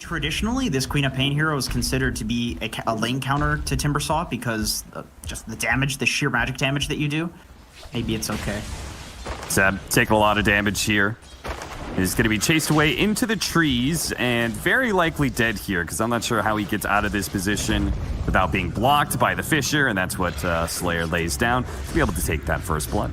Traditionally, this Queen of Pain hero is considered to be a lane counter to Timbersaw because just the damage, the sheer magic damage that you do. Maybe it's okay. Zeb taking a lot of damage here. Is going to be chased away into the trees and very likely dead here because I'm not sure how he gets out of this position without being blocked by the Fisher, and that's what Slayer lays down to be able to take that first blood.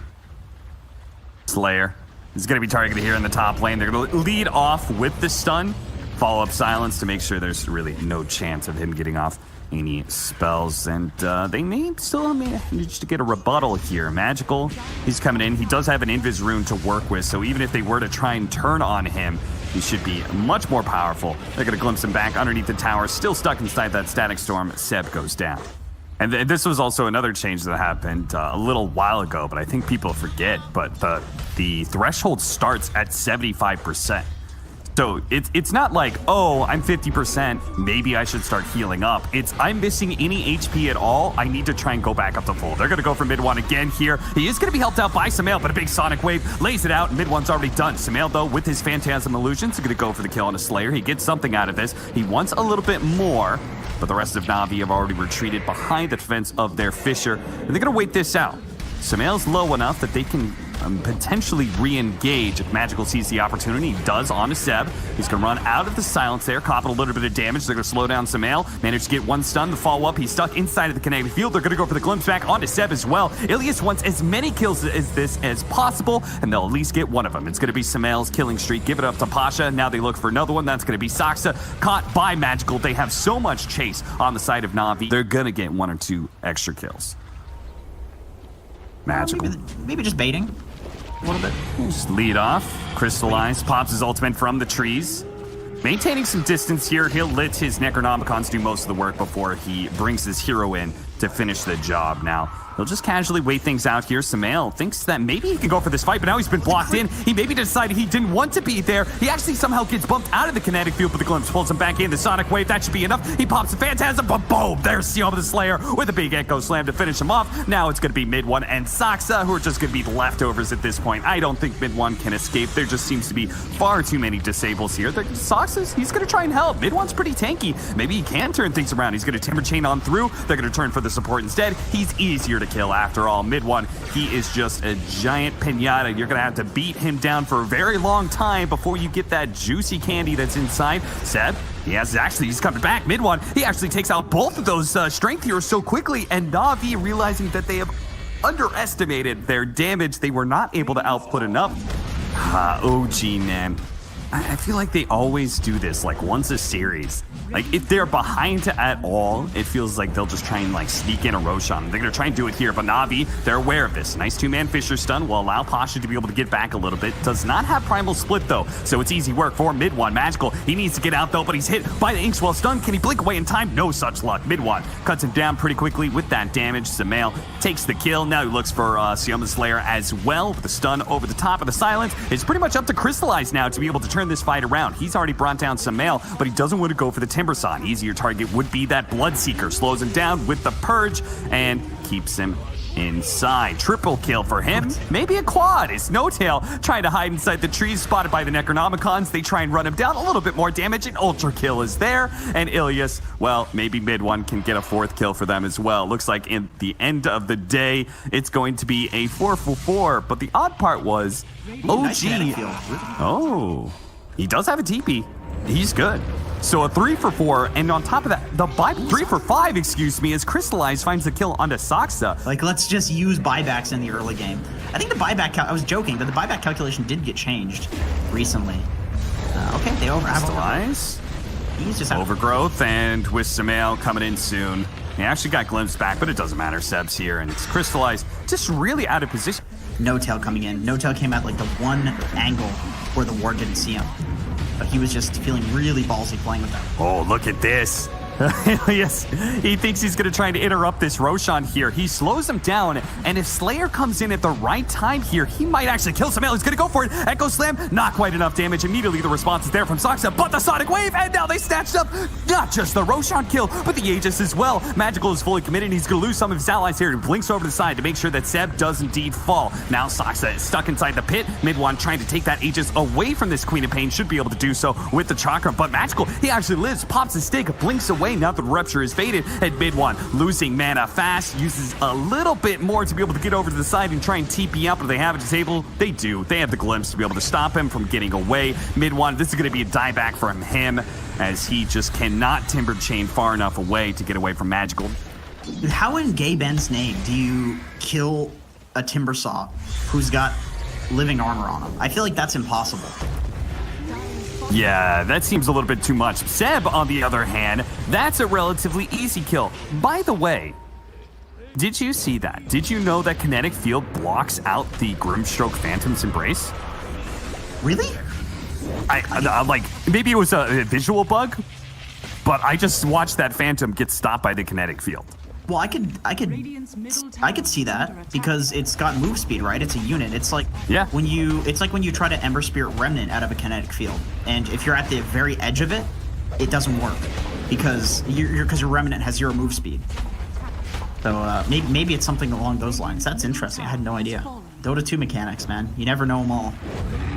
Slayer is going to be targeted here in the top lane. They're going to lead off with the stun. Follow-up silence to make sure there's really no chance of him getting off any spells, and they may still manage to get a rebuttal here. Magical, he's coming in. He does have an Invis rune to work with, so even if they were to try and turn on him, he should be much more powerful. They're going to glimpse him back underneath the tower, still stuck inside that static storm. Seb goes down. And this was also another change that happened a little while ago, but I think people forget, but the threshold starts at 75%. So it's not like, oh, I'm 50%, maybe I should start healing up. It's I'm missing any HP at all, I need to try and go back up to full. They're going to go for mid one again here. He is going to be helped out by Samael, but a big Sonic Wave lays it out, and mid one's already done. Samael, though, with his Phantasm Illusions, is going to go for the kill on a Slayer. He gets something out of this. He wants a little bit more, but the rest of Navi have already retreated behind the defense of their Fisher, and they're going to wait this out. Samael's low enough that they can potentially re-engage if Magical sees the opportunity. He does on a Seb. He's going to run out of the silence there, copping a little bit of damage. They're going to slow down Samael. Managed to get one stun. The follow-up, he's stuck inside of the kinetic field. They're going to go for the glimpse back onto Seb as well. Ilias wants as many kills as this as possible, and they'll at least get one of them. It's going to be Samael's killing streak. Give it up to Pasha. Now they look for another one. That's going to be Saksa, caught by Magical. They have so much chase on the side of Navi. They're going to get one or two extra kills. Magical. Maybe just baiting a little bit. Just lead off. Crystallize. Pops his ultimate from the trees. Maintaining some distance here. He'll let his Necronomicons do most of the work before he brings his hero in to finish the job. Now, he'll just casually wait things out here. Samael thinks that maybe he can go for this fight, but now he's been blocked in. He maybe decided he didn't want to be there. He actually somehow gets bumped out of the kinetic field, but the glimpse pulls him back in. The Sonic Wave, that should be enough. He pops the Phantasm, but boom! There's Seal the Slayer with a big Echo Slam to finish him off. Now it's going to be mid one and Saksa, who are just going to be the leftovers at this point. I don't think mid one can escape. There just seems to be far too many disables here. Saksa, he's going to try and help. Mid one's pretty tanky. Maybe he can turn things around. He's going to Timber Chain on through. They're going to turn for the support instead. He's easier to kill after all. Mid one, he is just a giant pinata. You're going to have to beat him down for a very long time before you get that juicy candy that's inside. Seb, he's coming back. Mid one, he actually takes out both of those strength heroes so quickly, and Navi, realizing that they have underestimated their damage, they were not able to output enough. OG, man. I feel like they always do this, like once a series. Like if they're behind at all, it feels like they'll just try and like sneak in a Roshan. They're gonna try and do it here, but Navi, they're aware of this. Nice two-man Fisher stun will allow Pasha to be able to get back a little bit. Does not have Primal Split though, so it's easy work for mid one. Magical, he needs to get out though, but he's hit by the Inkswell stun. Can he blink away in time? No such luck. Mid one cuts him down pretty quickly with that damage. Samael takes the kill. Now he looks for Sioma Slayer as well with the stun over the top of the silence. It's pretty much up to Crystallize now to be able to turn this fight around. He's already brought down Samael, but he doesn't want to go for the Timbersaw. Easier target would be that Bloodseeker. Slows him down with the Purge and keeps him inside. Triple kill for him. Maybe a quad. It's No Tail trying to hide inside the trees, spotted by the Necronomicons. They try and run him down. A little bit more damage. An ultra kill is there. And Ilias, well, maybe mid one can get a fourth kill for them as well. Looks like in the end of the day, it's going to be a 4-for-4. But the odd part was OG. Oh. He does have a TP. He's good. So a 3-for-4, and on top of that, the 3-for-5, excuse me, as Crystallize finds the kill onto Saksa. Like, let's just use buybacks in the early game. I think the buyback, I was joking, but the buyback calculation did get changed recently. Okay, they Crystallize. He's just Overgrowth, and with Samael coming in soon. He actually got glimpsed back, but it doesn't matter. Seb's here, and it's Crystallize. Just really out of position. No Tail coming in. No Tail came at like the one angle where the ward didn't see him. But he was just feeling really ballsy playing with that. Oh, look at this. Yes, he thinks he's going to try to interrupt this Roshan here. He slows him down, and if Slayer comes in at the right time here, he might actually kill Samel. He's going to go for it. Echo Slam, not quite enough damage. Immediately, the response is there from Saksa, but the Sonic Wave, and now they snatched up not just the Roshan kill, but the Aegis as well. Magical is fully committed, and he's going to lose some of his allies here. He blinks over to the side to make sure that Seb does indeed fall. Now Saksa is stuck inside the pit. Mid-1 trying to take that Aegis away from this Queen of Pain, should be able to do so with the Chakra, but Magical, he actually lives, pops his stick, blinks away. Now the Rupture is faded, and Mid-1 losing mana fast, uses a little bit more to be able to get over to the side and try and TP up. But they have it disabled. They do. They have the glimpse to be able to stop him from getting away. Mid-1, this is going to be a dieback from him, as he just cannot Timber Chain far enough away to get away from Magical. How in Gay Ben's name do you kill a Timbersaw who's got living armor on him? I feel like that's impossible. Yeah, that seems a little bit too much. Seb, on the other hand, that's a relatively easy kill. By the way, did you see that? Did you know that Kinetic Field blocks out the Grimstroke Phantom's Embrace? Really? I like, maybe it was a visual bug, but I just watched that Phantom get stopped by the Kinetic Field. Well, I could see that because it's got move speed, right? It's a unit. It's like when you try to Ember Spirit Remnant out of a kinetic field, and if you're at the very edge of it, it doesn't work because your Remnant has 0 move speed. So maybe it's something along those lines. That's interesting. I had no idea. Dota 2 mechanics, man. You never know them all.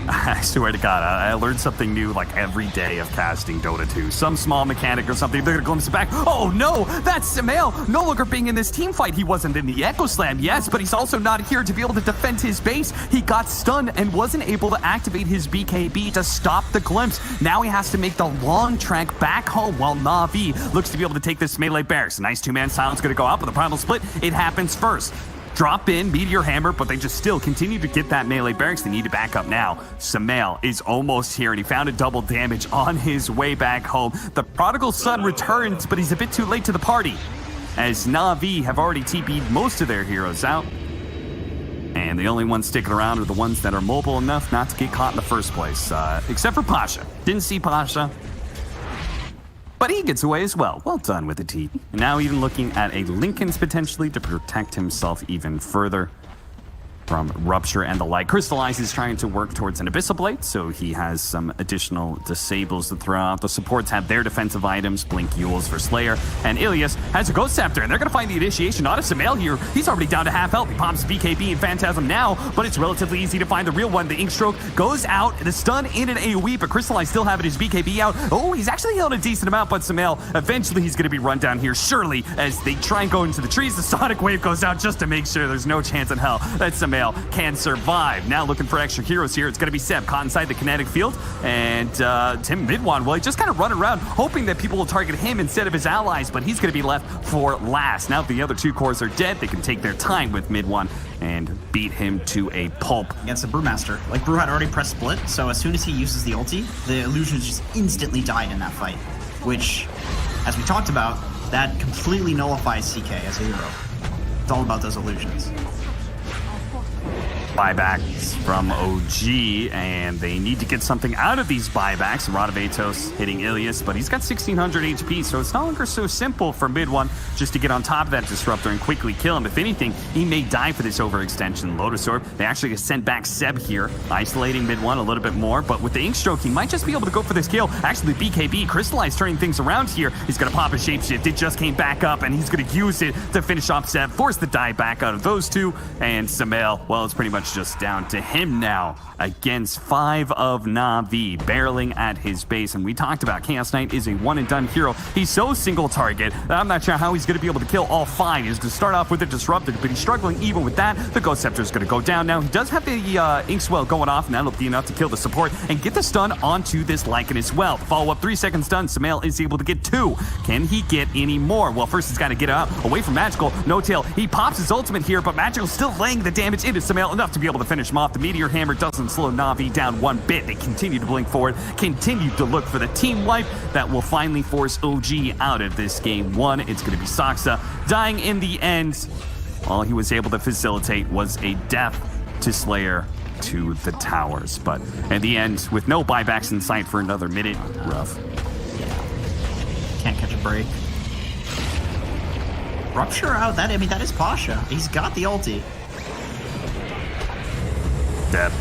I swear to God, I learned something new like every day of casting Dota 2. Some small mechanic or something, they're gonna glimpse it back. Oh no, that's Samel, no longer being in this team fight. He wasn't in the Echo Slam, yes, but he's also not here to be able to defend his base. He got stunned and wasn't able to activate his BKB to stop the glimpse. Now he has to make the long trek back home while Na'Vi looks to be able to take this melee barracks. A nice 2-man silence gonna go out, but the primal split, it happens first. Drop in, Meteor Hammer, but they just still continue to get that melee barracks. They need to back up now. Samel is almost here, and he found a double damage on his way back home. The Prodigal Son returns, but he's a bit too late to the party, as Na'Vi have already TP'd most of their heroes out. And the only ones sticking around are the ones that are mobile enough not to get caught in the first place, except for Pasha. Didn't see Pasha, but he gets away as well. Well done with the TP. Now even looking at a Linken's potentially to protect himself even further from Rupture and the like. Crystallize is trying to work towards an Abyssal Blade, so he has some additional disables to throw out. The supports have their defensive items, Blink Yules for Slayer, and Ilias has a Ghost Scepter, and they're going to find the initiation out of Samel here. He's already down to half health. He pops BKB and Phantasm now, but it's relatively easy to find the real one. The Ink Stroke goes out, the stun in an AoE, but Crystallize still having his BKB out. Oh, he's actually held a decent amount, but Samel, eventually he's going to be run down here, surely, as they try and go into the trees. The Sonic Wave goes out just to make sure there's no chance in hell that Samel can survive. Now looking for extra heroes here. It's going to be Seb caught inside the kinetic field, and Tim Mid-1, well, he just kind of run around hoping that people will target him instead of his allies, but he's going to be left for last. Now the other 2 cores are dead. They can take their time with Mid-1 and beat him to a pulp. Against the Brewmaster. Like, Brew had already pressed split, so as soon as he uses the ulti, the illusions just instantly died in that fight, which, as we talked about, that completely nullifies CK as a hero. It's all about those illusions. Buybacks from OG, and they need to get something out of these buybacks. Rod of Atos hitting Ilias, but he's got 1600 HP, so it's no longer so simple for Mid-1 just to get on top of that Disruptor and quickly kill him. If anything, he may die for this overextension. Lotus Orb, they actually get sent back Seb here, isolating Mid-1 a little bit more, but with the Ink Stroke, he might just be able to go for this kill. Actually, BKB, Crystallize turning things around here. He's going to pop a Shapeshift. It just came back up, and he's going to use it to finish off Seb, force the die back out of those 2, and Samel, well, it's pretty much just down to him now against 5 of Na'Vi, barreling at his base. And we talked about Chaos Knight is a one-and-done hero. He's so single target that I'm not sure how he's going to be able to kill all 5. He's going to start off with a Disruptor, but he's struggling even with that. The Ghost Scepter is going to go down now. He does have the Inkswell going off, and that'll be enough to kill the support and get the stun onto this Lycan as well. The follow-up 3-second stun, Samel is able to get 2. Can he get any more? Well, first he's got to get out away from Magical. No Tail. He pops his ultimate here, but Magical's still laying the damage into Samel enough to be able to finish him off. The Meteor Hammer doesn't slow Na'Vi down one bit. They continue to blink forward, continue to look for the team wipe that will finally force OG out of this game 1. It's going to be Saksa dying in the end. All he was able to facilitate was a death to Slayer to the towers. But in the end, with no buybacks in sight for another minute, rough. Can't catch a break. Rupture out. I mean, that is Pasha. He's got the ulti. Dead.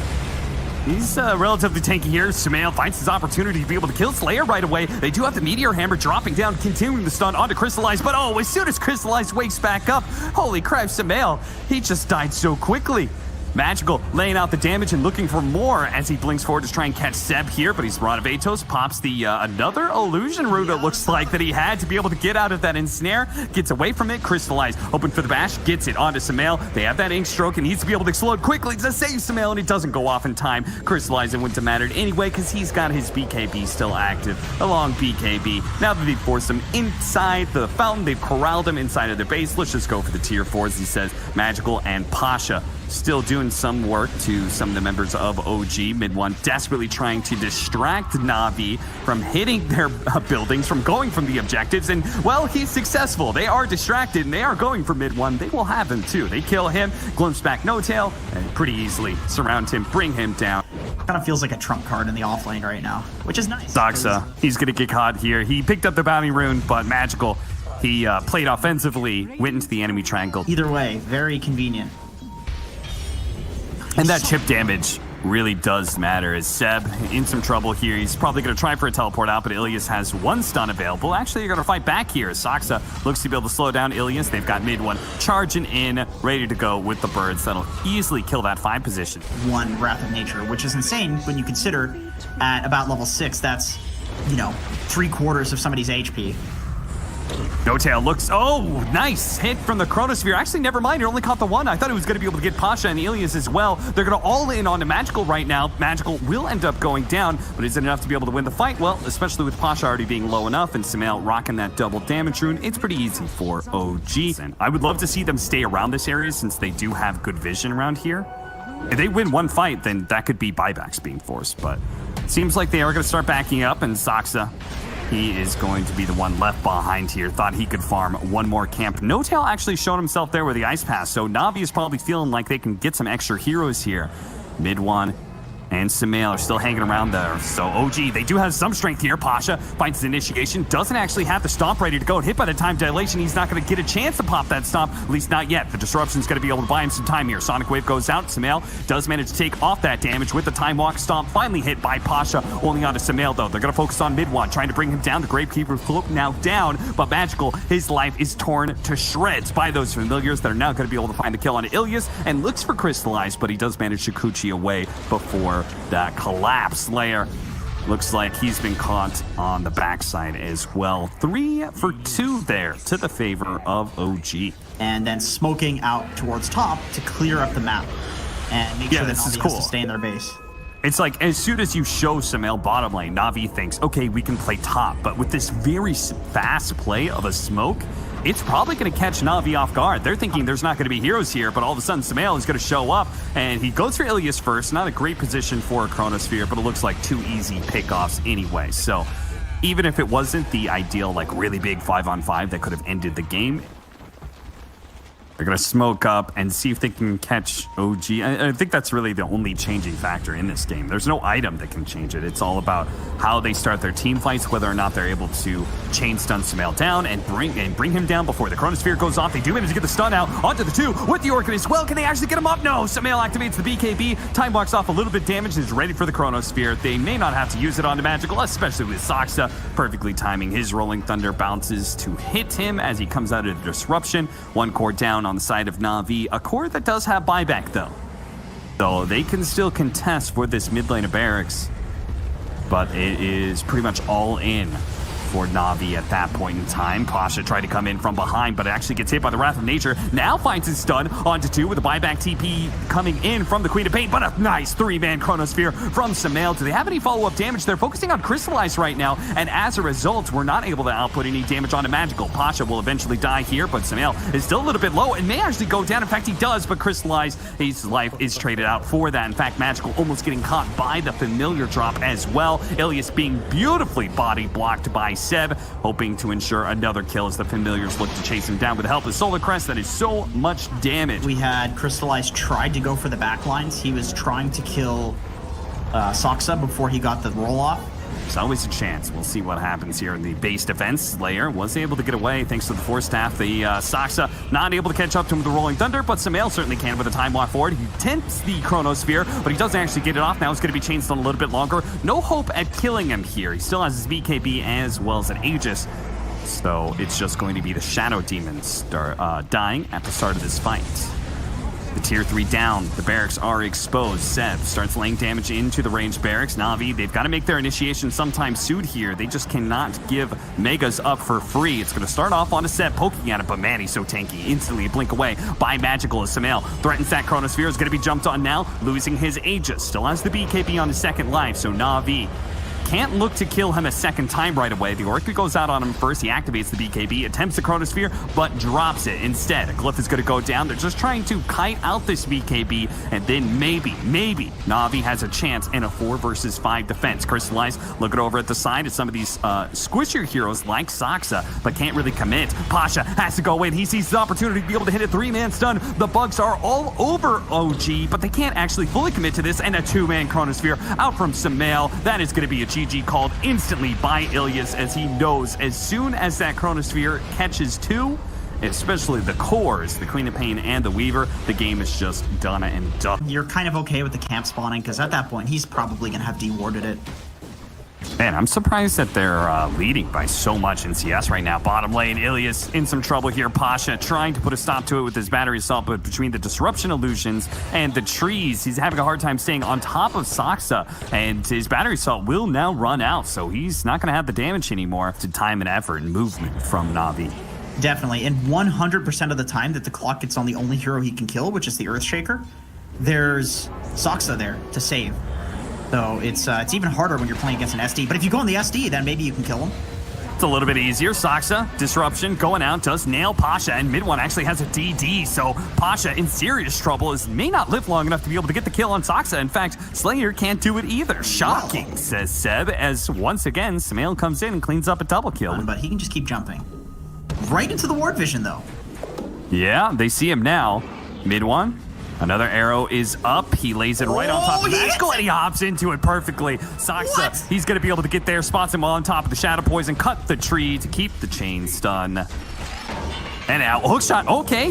He's relatively tanky here. Sumail finds his opportunity to be able to kill Slayer right away. They do have the Meteor Hammer dropping down, continuing the stun onto Crystallize. But oh, as soon as Crystallize wakes back up, holy crap, Sumail, he just died so quickly. Magical laying out the damage and looking for more as he blinks forward to try and catch Seb here, but he's run of Atos, pops the another illusion root it looks like that he had to be able to get out of that ensnare, gets away from it, Crystallize, open for the bash, gets it onto Sumail. They have that ink stroke and needs to be able to explode quickly to save Sumail, and it doesn't go off in time. Crystallize, it wouldn't have mattered anyway because he's got his BKB still active along BKB. Now that they've forced him inside the fountain, they've corralled him inside of their base. Let's just go for the tier 4s, he says. Magical and Pasha still doing some work to some of the members of OG. Mid one desperately trying to distract Navi from hitting their buildings, from going from the objectives, and well, he's successful. They are distracted and they are going for mid one. They will have him too. They kill him, glimpse back No Tail, and pretty easily surround him, bring him down. Kind of feels like a trump card in the off lane right now, which is nice. Doxa, he's gonna get caught here. He picked up the bounty rune, but Magical, he played offensively, went into the enemy triangle. Either way, very convenient. And that chip damage really does matter as Seb in some trouble here. He's probably going to try for a teleport out, but Ilias has one stun available. Actually, they're going to fight back here. Saksa looks to be able to slow down Ilias. They've got mid one charging in, ready to go with the birds. That'll easily kill that 5 position. One Wrath of Nature, which is insane when you consider at about level 6, that's, you know, 3/4 of somebody's HP. No Tail looks, oh, nice hit from the Chronosphere. Actually, never mind, he only caught the one. I thought he was going to be able to get Pasha and Ilias as well. They're going to all in on the Magical right now. Magical will end up going down, but is it enough to be able to win the fight? Well, especially with Pasha already being low enough and Sumail rocking that double damage rune, it's pretty easy for OG. And I would love to see them stay around this area since they do have good vision around here. If they win one fight, then that could be buybacks being forced, but seems like they are going to start backing up, and Saksa, he is going to be the one left behind here. Thought he could farm one more camp. No Tail actually showed himself there with the Ice Pass, so Navi is probably feeling like they can get some extra heroes here. Mid one and Sumail are still hanging around there. So OG, they do have some strength here. Pasha finds his initiation, doesn't actually have the stomp ready to go. Hit by the time dilation, he's not going to get a chance to pop that stomp, at least not yet. The disruption's going to be able to buy him some time here. Sonic Wave goes out. Sumail does manage to take off that damage with the time walk stomp. Finally hit by Pasha, only onto Sumail though. They're going to focus on mid one, trying to bring him down. The Gravekeeper's cloak now down, but Magical, his life is torn to shreds by those familiars that are now going to be able to find the kill on Ilias, and looks for Crystallize, but he does manage Shikuchi away before that collapse. Slayer looks like he's been caught on the backside as well. 3 for 2 there to the favor of OG. And then smoking out towards top to clear up the map and make sure that Navi has to stay in their base. It's like as soon as you show Sumail bottom lane, Navi thinks, okay, we can play top. But with this very fast play of a smoke, it's probably going to catch Navi off guard. They're thinking there's not going to be heroes here, but all of a sudden Sumail is going to show up, and he goes for Ilias first. Not a great position for a Chronosphere, but it looks like 2 easy pickoffs anyway. So even if it wasn't the ideal, like really big 5-on-5 that could have ended the game, they're going to smoke up and see if they can catch OG. I think that's really the only changing factor in this game. There's no item that can change it. It's all about how they start their team fights, whether or not they're able to chain stun Sumail down and bring him down before the Chronosphere goes off. They do manage to get the stun out onto the 2 with the Orchid as well. Can they actually get him up? No. Sumail activates the BKB. Time walks off a little bit damage and is ready for the Chronosphere. They may not have to use it onto Magical, especially with Saksa perfectly timing his Rolling Thunder bounces to hit him as he comes out of the disruption. 1 core down on the side of Navi, a core that does have buyback though. So they can still contest for this mid lane of barracks, but it is pretty much all in for Navi at that point in time. Pasha tried to come in from behind, but actually gets hit by the Wrath of Nature. Now finds his stun onto 2 with a buyback TP coming in from the Queen of Pain, but a nice 3-man Chronosphere from Sumail. Do they have any follow-up damage? They're focusing on Crystallize right now, and as a result, we're not able to output any damage onto Magical. Pasha will eventually die here, but Sumail is still a little bit low and may actually go down. In fact, he does, but Crystallize, his life is traded out for that. In fact, Magical almost getting caught by the familiar drop as well. Ilias being beautifully body blocked by Seb, hoping to ensure another kill as the familiars look to chase him down with the help of Solar Crest. That is so much damage. We had Crystallize tried to go for the backlines. He was trying to kill Saksa before he got the roll off, There's always a chance. We'll see what happens here in the base defense. Slayer was able to get away thanks to the Force Staff. The Saksa not able to catch up to him with the Rolling Thunder, but Samael certainly can with a time walk forward. He tempts the Chronosphere, but he doesn't actually get it off. Now it's going to be chained on a little bit longer. No hope at killing him here. He still has his BKB as well as an Aegis. So it's just going to be the Shadow Demons dying at the start of this fight. The tier 3 down. The barracks are exposed. Seb starts laying damage into the ranged barracks. Na'Vi, they've got to make their initiation sometime soon here. They just cannot give Megas up for free. It's going to start off on a Seb poking at it, but man, he's so tanky. Instantly blink away by Magical as Samael threatens that Chronosphere. Is going to be jumped on now, losing his Aegis. Still has the BKB on his second life, so Na'Vi can't look to kill him a second time right away. The Orca goes out on him first. He activates the BKB, attempts the Chronosphere, but drops it instead. A Glyph is going to go down. They're just trying to kite out this BKB, and then maybe Na'Vi has a chance in a 4 versus 5 defense. Crystallize looking over at the side at some of these squishier heroes like Saksa, but can't really commit. Pasha has to go in. He sees the opportunity to be able to hit a 3-man stun. The bugs are all over OG, but they can't actually fully commit to this, and a 2-man Chronosphere out from Samael. That is going to be a GG called instantly by Ilias, as he knows as soon as that Chronosphere catches 2, especially the cores, the Queen of Pain and the Weaver, the game is just done and done. You're kind of okay with the camp spawning, because at that point, he's probably going to have dewarded it. Man, I'm surprised that they're leading by so much in CS right now. Bottom lane, Ilias in some trouble here. Pasha trying to put a stop to it with his battery assault, but between the disruption illusions and the trees, he's having a hard time staying on top of Saksa, and his battery assault will now run out, so he's not going to have the damage anymore to time and effort and movement from Na'Vi. Definitely, and 100% of the time that the clock gets on the only hero he can kill, which is the Earthshaker, there's Saksa there to save. So it's even harder when you're playing against an SD. But if you go on the SD, then maybe you can kill him. It's a little bit easier. Saksa, disruption, going out, does nail Pasha, and mid one actually has a DD, so Pasha in serious trouble, may not live long enough to be able to get the kill on Saksa. In fact, Slayer can't do it either. Shocking, wow, says Seb, as once again, Samael comes in and cleans up a double kill. But he can just keep jumping. Right into the ward vision, though. Yeah, they see him now. Mid one. Another arrow is up. He lays it right on top of Magical, and he hops into it perfectly. Saksa, he's going to be able to get there, spots him while on top of the Shadow Poison, cut the tree to keep the chain stun. And now, hookshot, okay.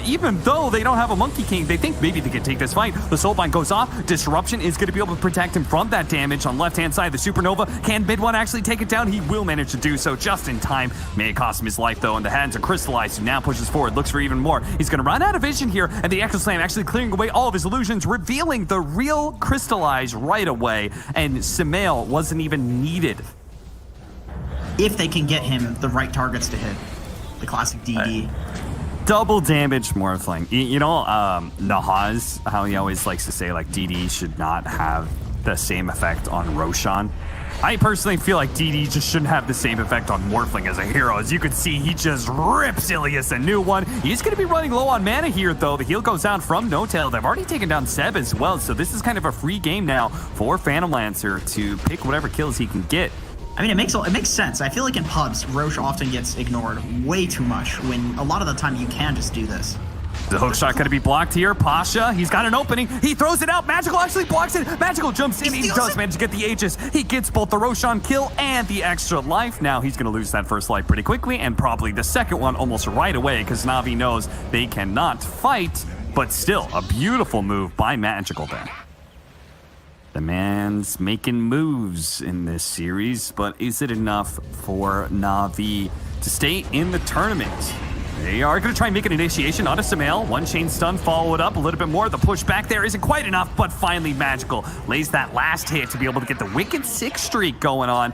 Even though they don't have a Monkey King, they think maybe they can take this fight. The Soulbind goes off. Disruption is going to be able to protect him from that damage on left-hand side. The Supernova, can mid one actually take it down? He will manage to do so just in time. May cost him his life, though, in the hands of Crystallize, who now pushes forward, looks for even more. He's going to run out of vision here, and the Echo Slam actually clearing away all of his illusions, revealing the real Crystallize right away, and Samael wasn't even needed. If they can get him the right targets to hit. The classic DD. Double damage Morphling. You know, Nahaz, how he always likes to say, like, DD should not have the same effect on Roshan. I personally feel like DD just shouldn't have the same effect on Morphling as a hero. As you can see, he just rips Ilias a new one. He's going to be running low on mana here, though. The heal goes out from No-Tail. They've already taken down Seb as well, so this is kind of a free game now for Phantom Lancer to pick whatever kills he can get. I mean, it makes sense. I feel like in pubs, Roche often gets ignored way too much when a lot of the time you can just do this. The hookshot going to be blocked here. Pasha, he's got an opening. He throws it out. Magical actually blocks it. Magical jumps in. He does manage to get the Aegis. He gets both the Roshan kill and the extra life. Now he's going to lose that first life pretty quickly, and probably the second one almost right away, because Na'Vi knows they cannot fight. But still, a beautiful move by Magical there. The man's making moves in this series, but is it enough for Na'Vi to stay in the tournament? They are going to try and make an initiation on a Samael. One chain stun, follow it up a little bit more. The push back there isn't quite enough, but finally Magical lays that last hit to be able to get the wicked 6 streak going on.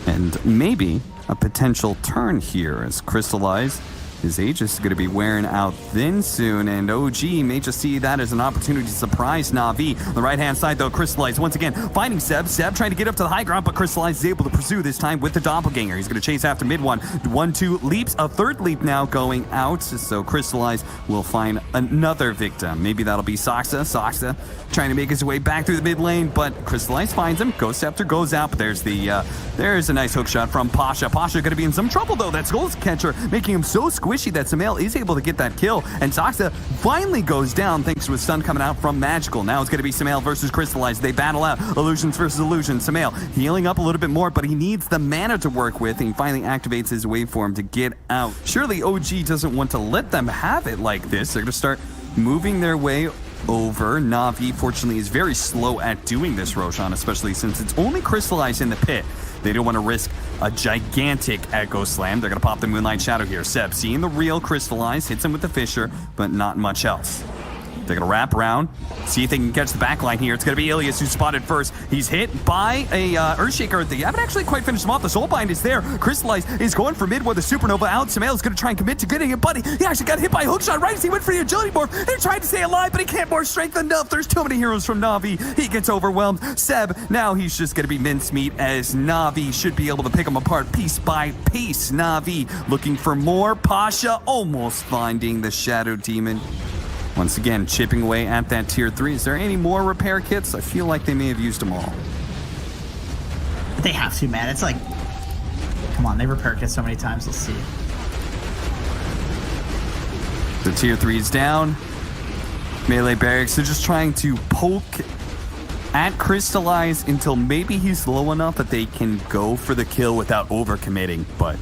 And maybe a potential turn here as Crystallize. His Aegis is going to be wearing out thin soon, and OG may just see that as an opportunity to surprise Na'Vi. On the right-hand side, though, Crystallize once again finding Seb. Seb trying to get up to the high ground, but Crystallize is able to pursue this time with the Doppelganger. He's going to chase after mid one. 1-2 leaps, a third leap now going out, so Crystallize will find another victim. Maybe that'll be Saksa. Saksa trying to make his way back through the mid lane, but Crystallize finds him. Ghost Scepter goes out, but there's a nice hook shot from Pasha. Pasha gonna be in some trouble though. That Ghost Catcher making him so squishy that Sumail is able to get that kill, and Saksa finally goes down thanks to his stun coming out from Magical. Now it's gonna be Sumail versus Crystallize. They battle out. Illusions versus Illusions. Sumail healing up a little bit more, but he needs the mana to work with, and he finally activates his waveform to get out. Surely OG doesn't want to let them have it like this. They're gonna start moving their way over. Navi, fortunately, is very slow at doing this, Roshan, especially since it's only Crystallize in the pit. They don't want to risk a gigantic Echo Slam. They're going to pop the Moonlight Shadow here. Seb, seeing the real Crystallize, hits him with the Fissure, but not much else. They're going to wrap around, see if they can catch the backline here. It's going to be Ilias who's spotted first. He's hit by a Earthshaker. They haven't actually quite finished him off. The Soulbind is there. Crystallize is going for mid with the Supernova out. Sumail is going to try and commit to getting it, buddy. He actually got hit by a hookshot right as he went for the Agility Morph. They're trying to stay alive, but he can't more strength enough. There's too many heroes from Navi. He gets overwhelmed. Seb, now he's just going to be mincemeat as Navi should be able to pick him apart piece by piece. Navi looking for more. Pasha almost finding the Shadow Demon. Once again, chipping away at that tier 3. Is there any more repair kits? I feel like they may have used them all. They have to, man. It's like, come on, they repair kits so many times. Let's see. The tier 3 is down. Melee barracks are just trying to poke at Crystallize until maybe he's low enough that they can go for the kill without overcommitting, but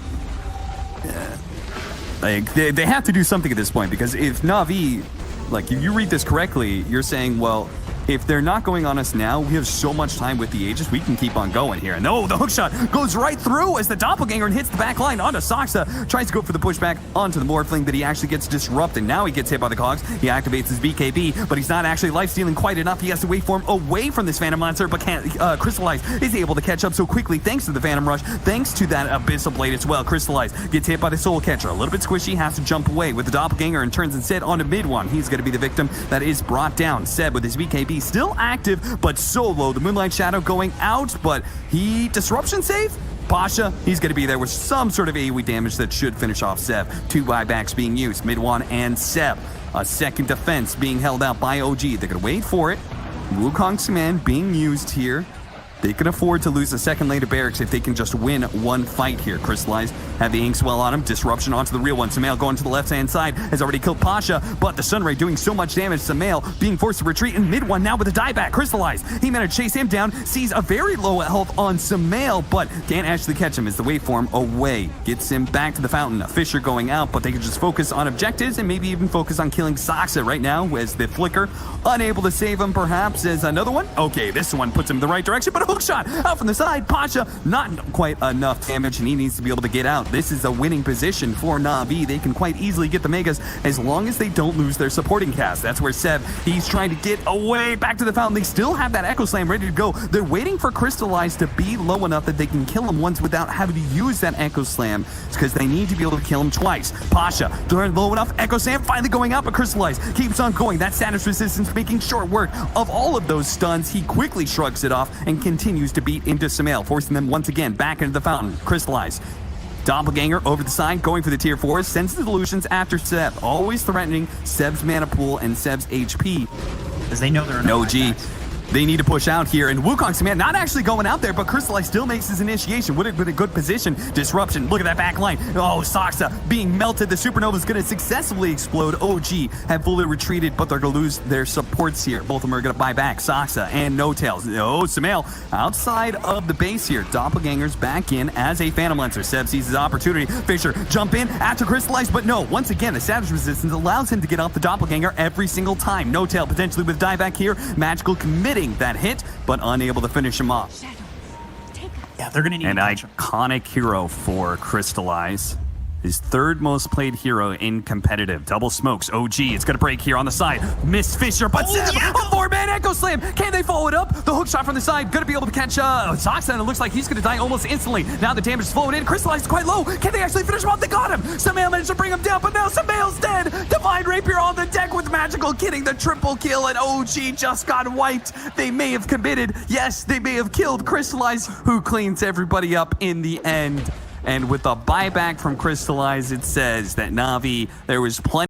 like they have to do something at this point, because if Navi, like, if you read this correctly, you're saying, well, if they're not going on us now, we have so much time with the Aegis, we can keep on going here. No, the hookshot goes right through as the Doppelganger hits the back line onto Saksa. Tries to go for the pushback onto the Morphling, but he actually gets disrupted. Now he gets hit by the Cogs. He activates his BKB, but he's not actually life-stealing quite enough. He has to waveform away from this Phantom Monster, but can't. Crystallize is able to catch up so quickly thanks to the Phantom Rush, thanks to that Abyssal Blade as well. Crystallize gets hit by the Soul Catcher. A little bit squishy, has to jump away with the Doppelganger and turns instead onto mid one. He's going to be the victim that is brought down. Seb with his BKB still active, but so low. The Moonlight Shadow going out, but he disruption save? Pasha, he's going to be there with some sort of AoE damage that should finish off Seb. 2 buybacks being used, mid one and Seb. A second defense being held out by OG. They're going to wait for it. Wukong's command being used here. They can afford to lose a second lane to barracks if they can just win one fight here. Crystallize have the Inkswell on him. Disruption onto the real one. Sumail going to the left-hand side has already killed Pasha, but the Sunray doing so much damage. Sumail being forced to retreat in mid one now with a dieback. Crystallize, he managed to chase him down, sees a very low health on Sumail, but can't actually catch him as the waveform away. Gets him back to the fountain. A Fissure going out, but they can just focus on objectives and maybe even focus on killing Saksa right now as the Flicker unable to save him, perhaps, as another one. Okay, this one puts him in the right direction, but hookshot out from the side. Pasha, not quite enough damage, and he needs to be able to get out. This is a winning position for Navi. They can quite easily get the Megas as long as they don't lose their supporting cast. That's where Seb, he's trying to get away back to the fountain. They still have that Echo Slam ready to go. They're waiting for Crystallize to be low enough that they can kill him once without having to use that Echo Slam, because they need to be able to kill him twice. Pasha, they're low enough. Echo Slam finally going out, but Crystallize keeps on going. That status resistance making short work of all of those stuns. He quickly shrugs it off and continues to beat into Sumail, forcing them once again back into the fountain. Crystallize. Doppelganger over the side, going for the tier 4, sends the illusions after Seb, always threatening Seb's mana pool and Seb's HP. Because they know they're in no G. They need to push out here, and Wukong's command not actually going out there, but Crystallize still makes his initiation. Would have been a good position. Disruption, look at that back line. Oh, Saksa being melted. The Supernova is going to successfully explode. OG have fully retreated, but they're going to lose their supports here. Both of them are going to buy back. Saksa and No Tails. Oh, Sumail outside of the base here. Doppelganger's back in as a Phantom Lancer. Seb sees his opportunity. Fissure jump in after Crystallize, but no. Once again, the Savage Resistance allows him to get off the Doppelganger every single time. No Tail potentially with dieback here. Magical committing that hit, but unable to finish him off. Yeah, they're gonna need an iconic hero for Crystallize. His third most played hero in competitive. Double smokes. OG, it's gonna break here on the side. Miss Fissure, but Seb, a 4-man Echo Slam. Can they follow it up? The hook shot from the side, gonna be able to catch Saksa, and it looks like he's gonna die almost instantly. Now the damage is flowing in. Crystallize is quite low. Can they actually finish him off? They got him. Sumail managed to bring him down, but now Sumail's dead. Divine Rapier on the deck with Magical getting the triple kill, and OG just got wiped. They may have committed. Yes, they may have killed Crystallize, who cleans everybody up in the end. And with a buyback from Crystallize, it says that Navi, there was plenty